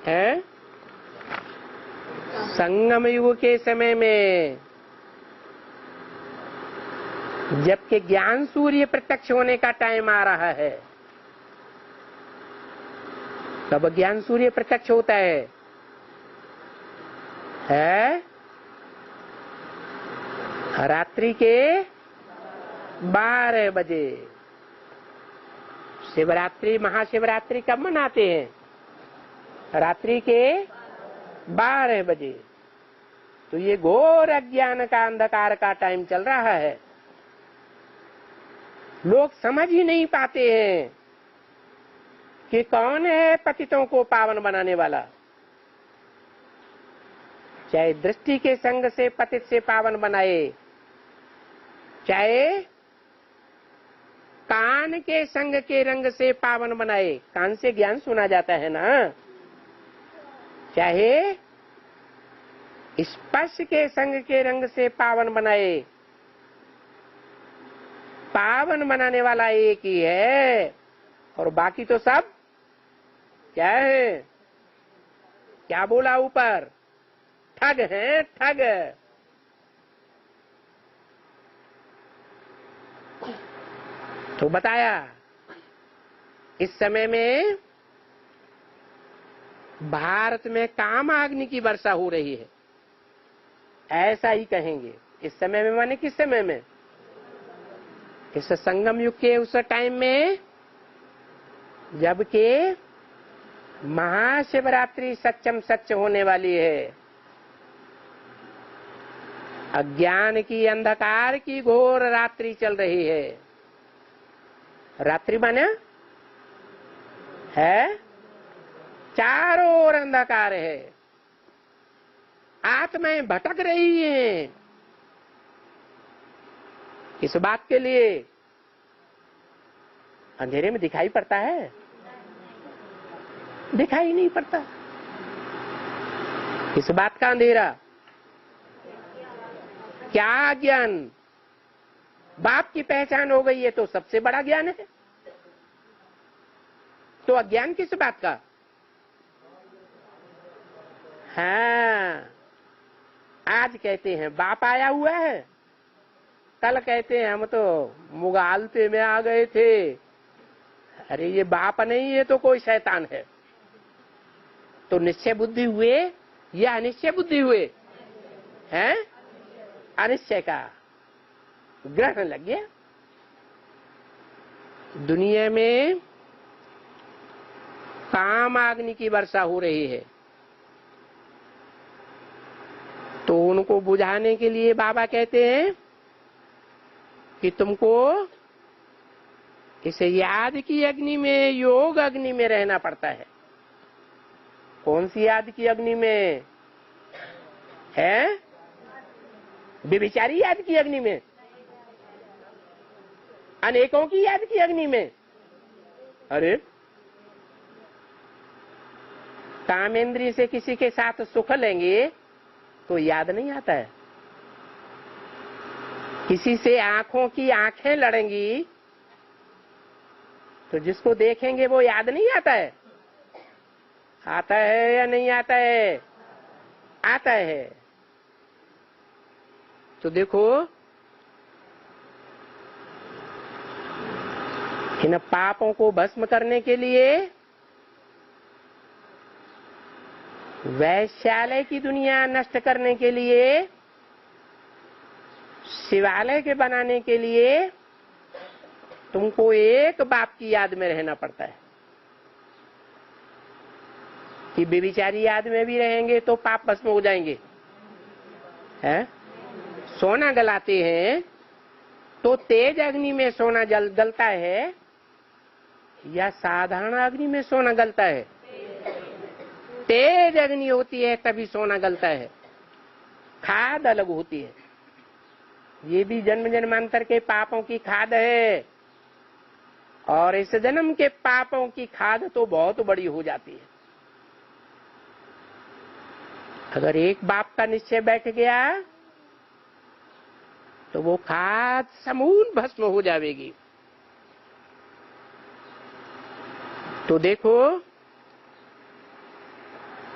है? संगम युग के समय में, जबकि ज्ञान सूर्य प्रत्यक्ष होने का टाइम आ रहा है। कब ज्ञान सूर्य प्रत्यक्ष होता है? रात्रि के 12 बजे। शिवरात्रि, महाशिवरात्रि कब मनाते हैं? रात्रि के 12 बजे। तो ये घोर अज्ञान का, अंधकार का टाइम चल रहा है। लोग समझ ही नहीं पाते हैं कि कौन है पतितों को पावन बनाने वाला। चाहे दृष्टि के संग से पतित से पावन बनाए, चाहे कान के संग के रंग से पावन बनाए, कान से ज्ञान सुना जाता है ना, चाहे स्पर्श के संग के रंग से पावन बनाए, पावन बनाने वाला एक ही है। और बाकी तो सब क्या है? क्या बोला ऊपर? ठग है, ठग। तो बताया इस समय में भारत में काम अग्नि की वर्षा हो रही है। ऐसा ही कहेंगे। इस समय में माने किस समय में? इस संगम युग के उस टाइम में जबकि महाशिवरात्रि सच्चम सच होने वाली है। अज्ञान की, अंधकार की घोर रात्रि चल रही है। रात्रि माने है चारों ओर अंधकार है। आत्माएं भटक रही हैं। इस बात के लिए अंधेरे में दिखाई पड़ता है? दिखाई नहीं पड़ता। इस बात का अंधेरा क्या ज्ञान? बाप की पहचान हो गई है तो सबसे बड़ा ज्ञान है। तो अज्ञान किस बात का? हाँ, आज कहते हैं बाप आया हुआ है, कल कहते हैं हम तो मुगालते में आ गए थे। अरे ये बाप नहीं, ये तो कोई शैतान है। तो निश्चय बुद्धि हुए या अनिश्चय बुद्धि हुए? हैं? अनिश्चय का ग्रहण लग गया। दुनिया में काम अग्नि की वर्षा हो रही है। तो उनको बुझाने के लिए बाबा कहते हैं कि तुमको इसे याद की अग्नि में, योग अग्नि में रहना पड़ता है। कौन सी याद की अग्नि में है? व्यभिचारी याद की अग्नि में, अनेकों की याद की अग्नि में। अरे कामेंद्रिय से किसी के साथ सुख लेंगे तो याद नहीं आता है। किसी से आंखों की आंखें लड़ेंगी तो जिसको देखेंगे वो याद नहीं आता है। आता है या नहीं आता है? आता है। तो देखो इन पापों को भस्म करने के लिए, वैश्यालय की दुनिया नष्ट करने के लिए, शिवालय के बनाने के लिए तुमको एक बाप की याद में रहना पड़ता है। कि व्यभिचारी याद में भी रहेंगे तो पाप भस्म हो जाएंगे। है? सोना गलाते हैं तो तेज अग्नि में सोना गलता है या साधारण अग्नि में सोना गलता है? तेज अग्नि होती है तभी सोना गलता है। खाद अलग होती है। ये भी जन्म जन्मांतर के पापों की खाद है। और इस जन्म के पापों की खाद तो बहुत बड़ी हो जाती है। अगर एक बाप का निश्चय बैठ गया तो वो खाद समूल भस्म हो जाएगी। तो देखो,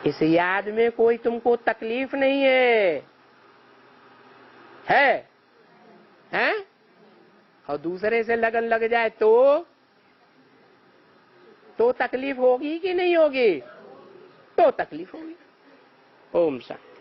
इस याद में कोई तुमको तकलीफ नहीं है? हैं? और दूसरे से लगन लग जाए तो तकलीफ होगी कि नहीं होगी? तो तकलीफ होगी। ओम शांति।